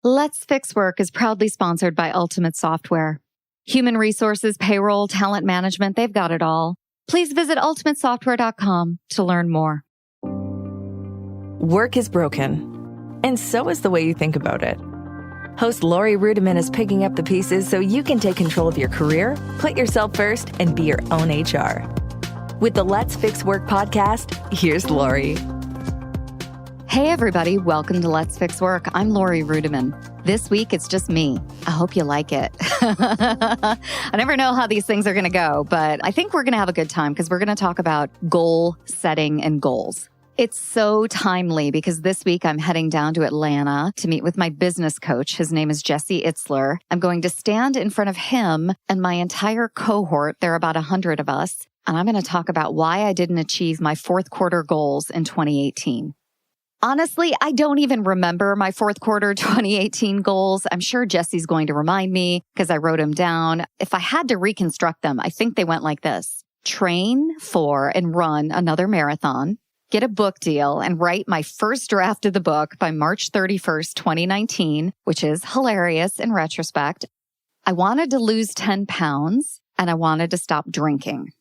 Let's Fix Work is proudly sponsored by Ultimate Software. Human resources, payroll, talent management, they've got it all. Please visit ultimatesoftware.com to learn more. Work is broken, and so is the way you think about it. Host Laurie Ruettimann is picking up the pieces so you can take control of your career, put yourself first, and be your own HR. With the Let's Fix Work podcast, here's Laurie. Hey everybody, welcome to Let's Fix Work. I'm Laurie Ruettimann. This week, it's just me. I hope you like it. I never know how these things are going to go, but I think we're going to have a good time because we're going to talk about goal setting and goals. It's so timely because this week I'm heading down to Atlanta to meet with my business coach. His name is Jesse Itzler. I'm going to stand in front of him and my entire cohort. There are about 100 of us. And I'm going to talk about why I didn't achieve my fourth quarter goals in 2018. Honestly, I don't even remember my fourth quarter 2018 goals. I'm sure Jesse's going to remind me because I wrote them down. If I had to reconstruct them, I think they went like this. Train for and run another marathon, get a book deal, and write my first draft of the book by March 31st, 2019, which is hilarious in retrospect. I wanted to lose 10 pounds and I wanted to stop drinking.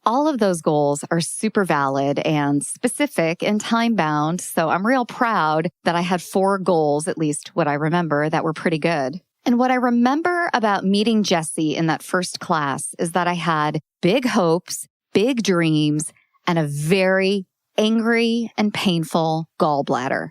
All of those goals are super valid and specific and time-bound, so I'm real proud that I had 4 goals, at least what I remember, that were pretty good. And what I remember about meeting Jesse in that first class is that I had big hopes, big dreams, and a very angry and painful gallbladder.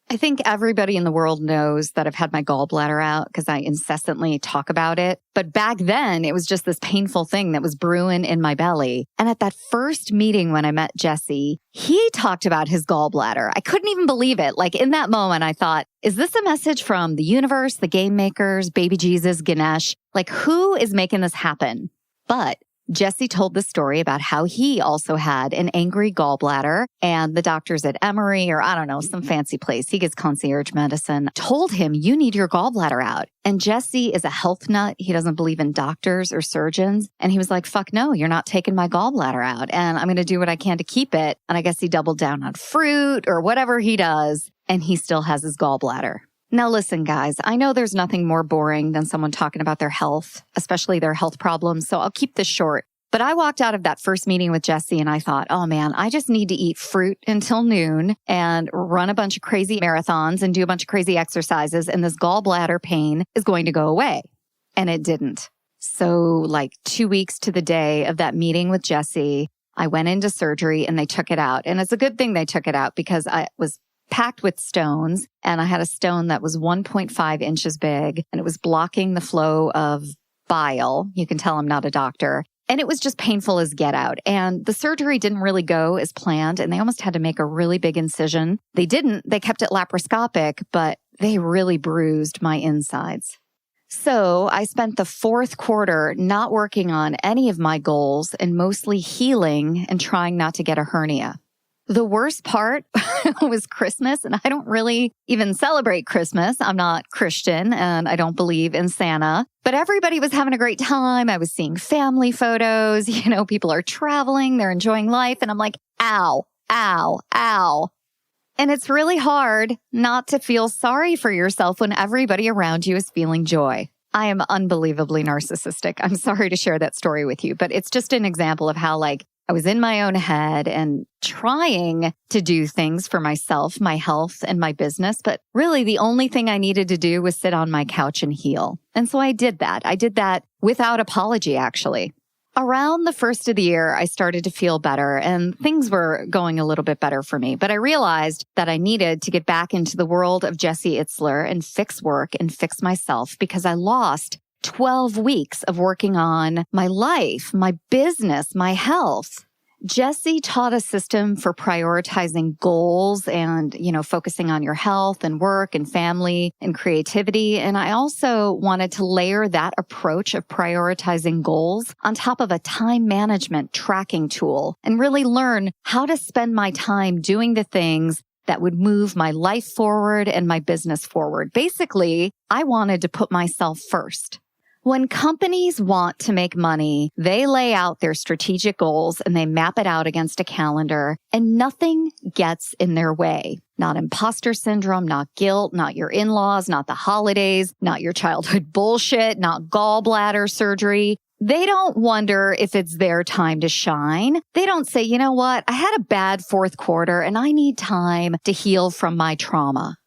I think everybody in the world knows that I've had my gallbladder out because I incessantly talk about it. But back then, it was just this painful thing that was brewing in my belly. And at that first meeting when I met Jesse, he talked about his gallbladder. I couldn't even believe it. Like in that moment, I thought, is this a message from the universe, the game makers, baby Jesus, Ganesh? Like who is making this happen? But Jesse told the story about how he also had an angry gallbladder and the doctors at Emory or I don't know, some fancy place. He gets concierge medicine, told him, you need your gallbladder out. And Jesse is a health nut. He doesn't believe in doctors or surgeons. And he was like, fuck no, you're not taking my gallbladder out. And I'm going to do what I can to keep it. And I guess he doubled down on fruit or whatever he does. And he still has his gallbladder. Now listen, guys, I know there's nothing more boring than someone talking about their health, especially their health problems, so I'll keep this short. But I walked out of that first meeting with Jesse and I thought, oh man, I just need to eat fruit until noon and run a bunch of crazy marathons and do a bunch of crazy exercises and this gallbladder pain is going to go away. And it didn't. So like 2 weeks to the day of that meeting with Jesse, I went into surgery and they took it out. And it's a good thing they took it out because I was packed with stones and I had a stone that was 1.5 inches big and it was blocking the flow of bile. You can tell I'm not a doctor. And it was just painful as get out. And the surgery didn't really go as planned and they almost had to make a really big incision. They kept it laparoscopic, but they really bruised my insides. So I spent the fourth quarter not working on any of my goals and mostly healing and trying not to get a hernia. The worst part was Christmas, and I don't really even celebrate Christmas. I'm not Christian, and I don't believe in Santa. But everybody was having a great time. I was seeing family photos. You know, people are traveling. They're enjoying life. And I'm like, ow, ow, ow. And it's really hard not to feel sorry for yourself when everybody around you is feeling joy. I am unbelievably narcissistic. I'm sorry to share that story with you, but it's just an example of how, like, I was in my own head and trying to do things for myself, my health, and my business. But really, the only thing I needed to do was sit on my couch and heal. And so I did that. I did that without apology, actually. Around the first of the year, I started to feel better and things were going a little bit better for me. But I realized that I needed to get back into the world of Jesse Itzler and fix work and fix myself because I lost 12 weeks of working on my life, my business, my health. Jesse taught a system for prioritizing goals and, focusing on your health and work and family and creativity. And I also wanted to layer that approach of prioritizing goals on top of a time management tracking tool and really learn how to spend my time doing the things that would move my life forward and my business forward. Basically, I wanted to put myself first. When companies want to make money, they lay out their strategic goals and they map it out against a calendar, and nothing gets in their way. Not imposter syndrome, not guilt, not your in-laws, not the holidays, not your childhood bullshit, not gallbladder surgery. They don't wonder if it's their time to shine. They don't say, you know what, I had a bad fourth quarter and I need time to heal from my trauma.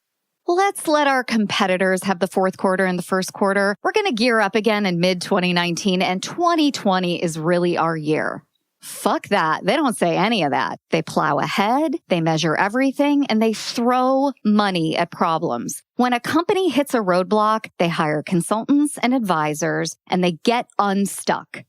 Let's let our competitors have the fourth quarter and the first quarter. We're going to gear up again in mid-2019, and 2020 is really our year. Fuck that. They don't say any of that. They plow ahead, they measure everything, and they throw money at problems. When a company hits a roadblock, they hire consultants and advisors, and they get unstuck.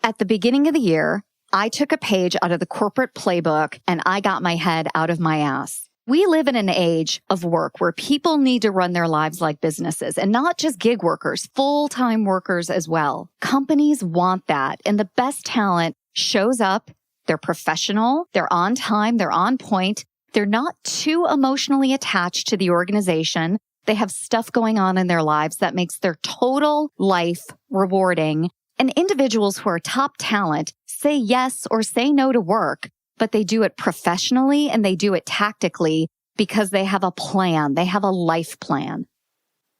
At the beginning of the year, I took a page out of the corporate playbook, and I got my head out of my ass. We live in an age of work where people need to run their lives like businesses, and not just gig workers, full-time workers as well. Companies want that, and the best talent shows up. They're professional, they're on time, they're on point, they're not too emotionally attached to the organization. They have stuff going on in their lives that makes their total life rewarding. And individuals who are top talent say yes or say no to work, but they do it professionally and they do it tactically because they have a plan. They have a life plan.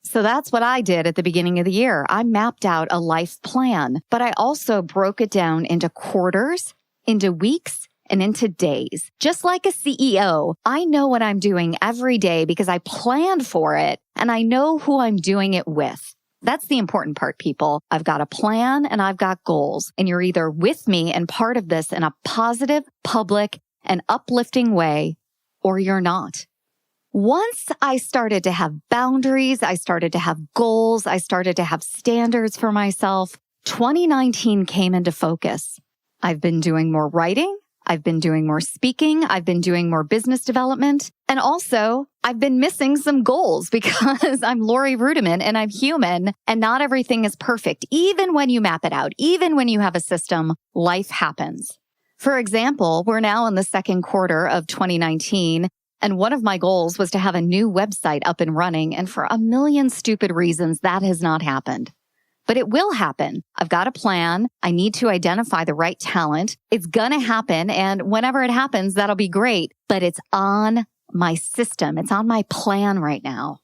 So that's what I did at the beginning of the year. I mapped out a life plan, but I also broke it down into quarters, into weeks, and into days. Just like a CEO, I know what I'm doing every day because I planned for it and I know who I'm doing it with. That's the important part, people. I've got a plan and I've got goals, and you're either with me and part of this in a positive, public, and uplifting way, or you're not. Once I started to have boundaries, I started to have goals, I started to have standards for myself, 2019 came into focus. I've been doing more writing. I've been doing more speaking. I've been doing more business development. And also, I've been missing some goals because I'm Laurie Ruettimann and I'm human, and not everything is perfect. Even when you map it out, even when you have a system, life happens. For example, we're now in the second quarter of 2019, and one of my goals was to have a new website up and running, and for a million stupid reasons, that has not happened. But it will happen. I've got a plan. I need to identify the right talent. It's going to happen. And whenever it happens, that'll be great. But it's on my system. It's on my plan right now.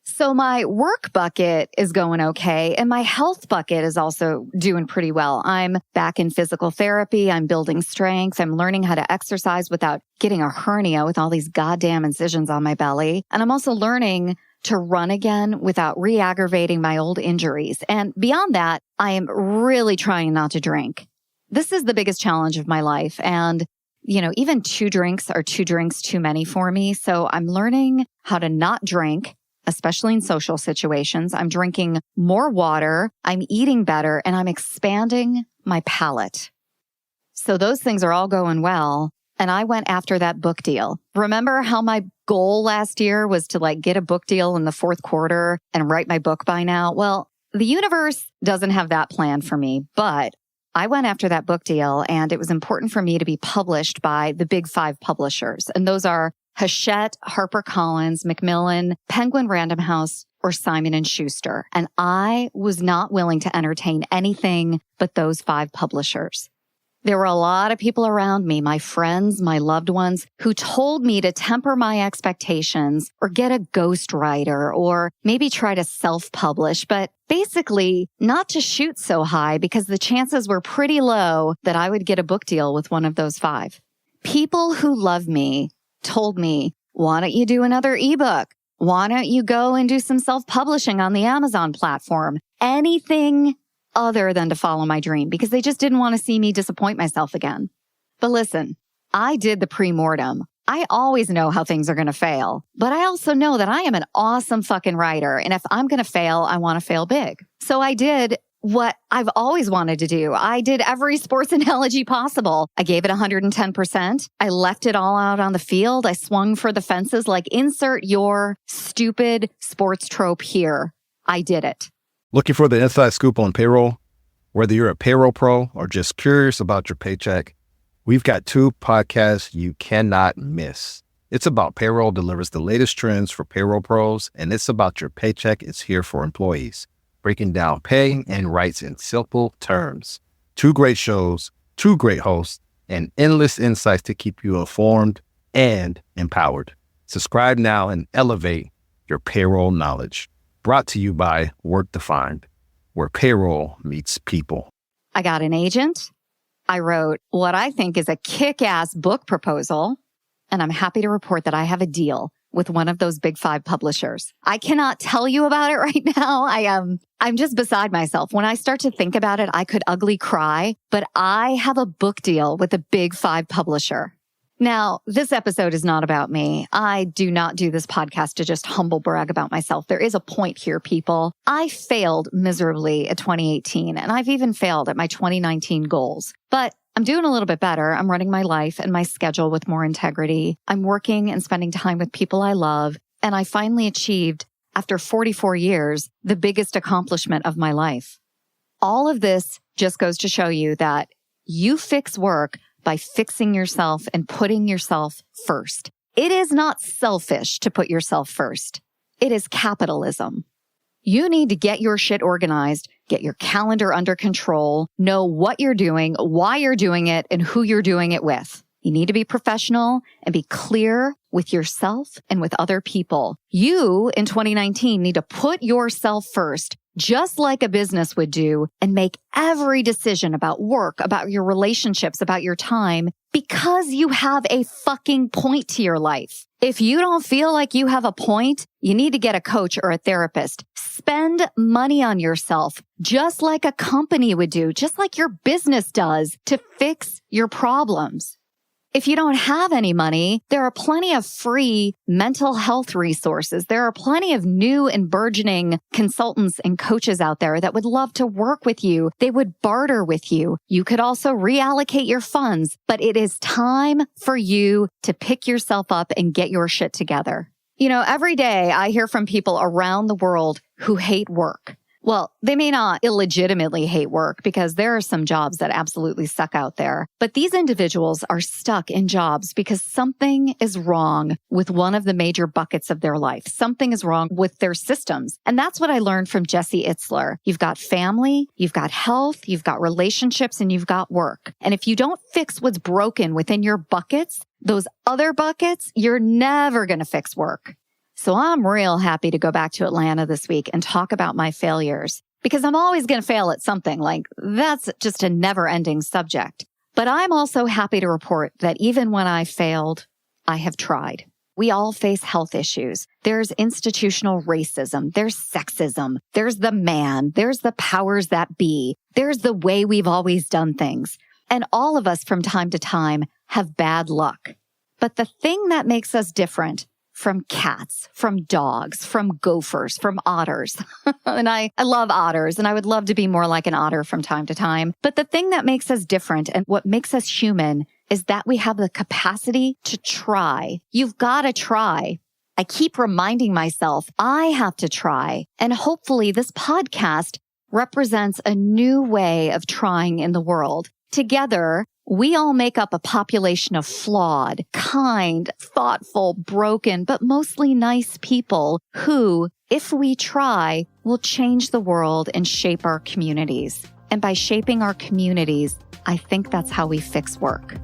So my work bucket is going okay. And my health bucket is also doing pretty well. I'm back in physical therapy. I'm building strength. I'm learning how to exercise without getting a hernia with all these goddamn incisions on my belly. And I'm also learning to run again without re-aggravating my old injuries. And beyond that, I am really trying not to drink. This is the biggest challenge of my life. And, even 2 drinks are 2 drinks too many for me. So I'm learning how to not drink, especially in social situations. I'm drinking more water. I'm eating better, and I'm expanding my palate. So those things are all going well. And I went after that book deal. Remember how my goal last year was to get a book deal in the fourth quarter and write my book by now? Well, the universe doesn't have that plan for me, but I went after that book deal, and it was important for me to be published by the big 5 publishers. And those are Hachette, HarperCollins, Macmillan, Penguin Random House, or Simon & Schuster. And I was not willing to entertain anything but those 5 publishers. There were a lot of people around me, my friends, my loved ones, who told me to temper my expectations or get a ghostwriter or maybe try to self-publish, but basically not to shoot so high because the chances were pretty low that I would get a book deal with one of those 5. People who love me told me, why don't you do another ebook? Why don't you go and do some self-publishing on the Amazon platform? Anything other than to follow my dream, because they just didn't want to see me disappoint myself again. But listen, I did the pre-mortem. I always know how things are going to fail, but I also know that I am an awesome fucking writer. And if I'm going to fail, I want to fail big. So I did what I've always wanted to do. I did every sports analogy possible. I gave it 110%. I left it all out on the field. I swung for the fences, insert your stupid sports trope here. I did it. Looking for the inside scoop on payroll? Whether you're a payroll pro or just curious about your paycheck, we've got 2 podcasts you cannot miss. It's About Payroll delivers the latest trends for payroll pros, and It's About Your Paycheck is here for employees. breaking down pay and rights in simple terms. 2 great shows, 2 great hosts, and endless insights to keep you informed and empowered. Subscribe now and elevate your payroll knowledge. Brought to you by Work Defined, where payroll meets people. I got an agent. I wrote what I think is a kick-ass book proposal, and I'm happy to report that I have a deal with one of those big 5 publishers. I cannot tell you about it right now. I'm just beside myself. When I start to think about it, I could ugly cry, but I have a book deal with a big 5 publisher. Now, this episode is not about me. I do not do this podcast to just humble brag about myself. There is a point here, people. I failed miserably at 2018, and I've even failed at my 2019 goals. But I'm doing a little bit better. I'm running my life and my schedule with more integrity. I'm working and spending time with people I love. And I finally achieved, after 44 years, the biggest accomplishment of my life. All of this just goes to show you that you fix work by fixing yourself and putting yourself first. It is not selfish to put yourself first. It is capitalism. You need to get your shit organized, get your calendar under control, know what you're doing, why you're doing it, and who you're doing it with. You need to be professional and be clear with yourself and with other people. You, in 2019, need to put yourself first, just like a business would do, and make every decision about work, about your relationships, about your time, because you have a fucking point to your life. If you don't feel like you have a point, you need to get a coach or a therapist. Spend money on yourself, just like a company would do, just like your business does, to fix your problems. If you don't have any money, there are plenty of free mental health resources. There are plenty of new and burgeoning consultants and coaches out there that would love to work with you. They would barter with you. You could also reallocate your funds, but it is time for you to pick yourself up and get your shit together. You know, every day I hear from people around the world who hate work. Well, they may not illegitimately hate work because there are some jobs that absolutely suck out there. But these individuals are stuck in jobs because something is wrong with one of the major buckets of their life. Something is wrong with their systems. And that's what I learned from Jesse Itzler. You've got family, you've got health, you've got relationships, and you've got work. And if you don't fix what's broken within your buckets, those other buckets, you're never going to fix work. So I'm real happy to go back to Atlanta this week and talk about my failures, because I'm always going to fail at something. Like, that's just a never-ending subject. But I'm also happy to report that even when I failed, I have tried. We all face health issues. There's institutional racism. There's sexism. There's the man. There's the powers that be. There's the way we've always done things. And all of us from time to time have bad luck. But the thing that makes us different from cats, from dogs, from gophers, from otters. And I love otters, and I would love to be more like an otter from time to time. But the thing that makes us different and what makes us human is that we have the capacity to try. You've got to try. I keep reminding myself I have to try. And hopefully this podcast represents a new way of trying in the world. Together, we all make up a population of flawed, kind, thoughtful, broken, but mostly nice people who, if we try, will change the world and shape our communities. And by shaping our communities, I think that's how we fix work.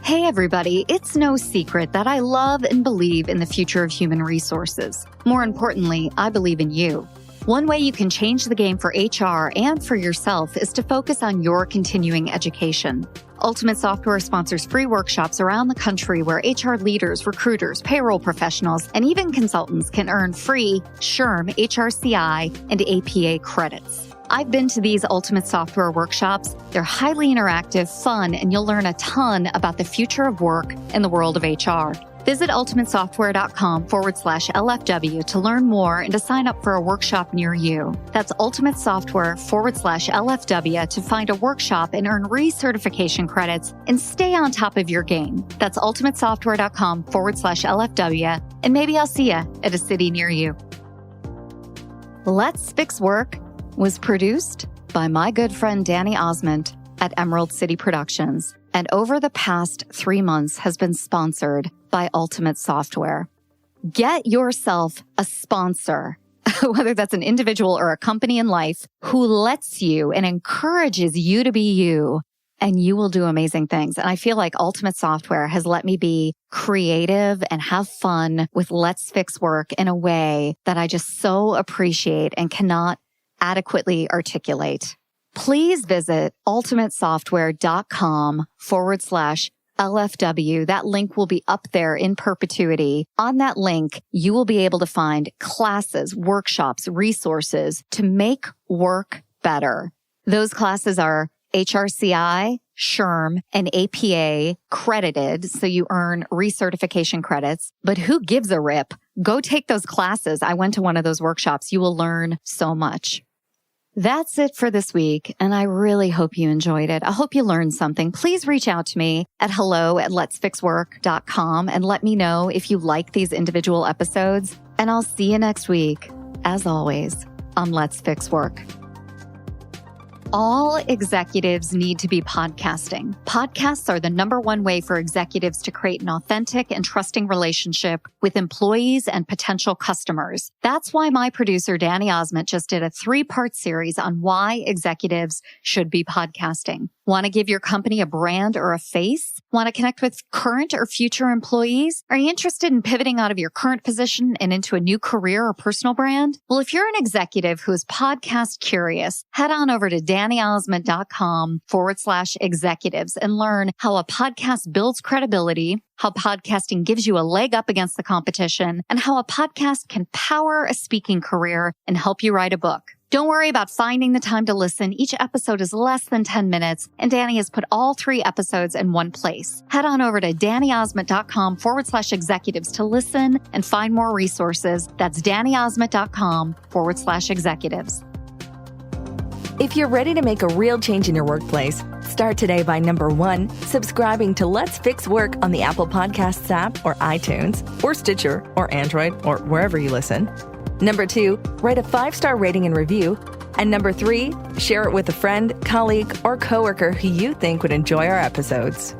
Hey everybody, it's no secret that I love and believe in the future of human resources. More importantly, I believe in you. One way you can change the game for HR and for yourself is to focus on your continuing education. Ultimate Software sponsors free workshops around the country where HR leaders, recruiters, payroll professionals, and even consultants can earn free SHRM, HRCI, and APA credits. I've been to these Ultimate Software workshops. They're highly interactive, fun, and you'll learn a ton about the future of work and the world of HR. Visit ultimatesoftware.com/LFW to learn more and to sign up for a workshop near you. That's ultimatesoftware.com/LFW to find a workshop and earn recertification credits and stay on top of your game. That's ultimatesoftware.com/LFW, and maybe I'll see you at a city near you. Let's Fix Work was produced by my good friend Danny Osmond at Emerald City Productions, and over the past 3 months has been sponsored by Ultimate Software. Get yourself a sponsor. whether that's an individual or a company in life, who lets you and encourages you to be you, and you will do amazing things. And I feel like Ultimate Software has let me be creative and have fun with Let's Fix Work in a way that I just so appreciate and cannot adequately articulate. Please visit ultimatesoftware.com/LFW. That link will be up there in perpetuity. On that link, you will be able to find classes, workshops, resources to make work better. Those classes are HRCI, SHRM, and APA credited, so you earn recertification credits. But who gives a rip? Go take those classes. I went to one of those workshops. You will learn so much. That's it for this week, and I really hope you enjoyed it. I hope you learned something. Please reach out to me at hello@letsfixwork.com and let me know if you like these individual episodes. And I'll see you next week, as always, on Let's Fix Work. All executives need to be podcasting. Podcasts are the number one way for executives to create an authentic and trusting relationship with employees and potential customers. That's why my producer, Danny Osment, just did a 3-part series on why executives should be podcasting. Want to give your company a brand or a face? Want to connect with current or future employees? Are you interested in pivoting out of your current position and into a new career or personal brand? Well, if you're an executive who is podcast curious, head on over to DannyOsment.com/executives and learn how a podcast builds credibility, how podcasting gives you a leg up against the competition, and how a podcast can power a speaking career and help you write a book. Don't worry about finding the time to listen. Each episode is less than 10 minutes, and Danny has put all 3 episodes in one place. Head on over to DannyOsment.com/executives to listen and find more resources. That's DannyOsment.com/executives. If you're ready to make a real change in your workplace, start today by number 1, subscribing to Let's Fix Work on the Apple Podcasts app or iTunes or Stitcher or Android or wherever you listen. Number 2, write a 5-star rating and review. And number 3, share it with a friend, colleague, or coworker who you think would enjoy our episodes.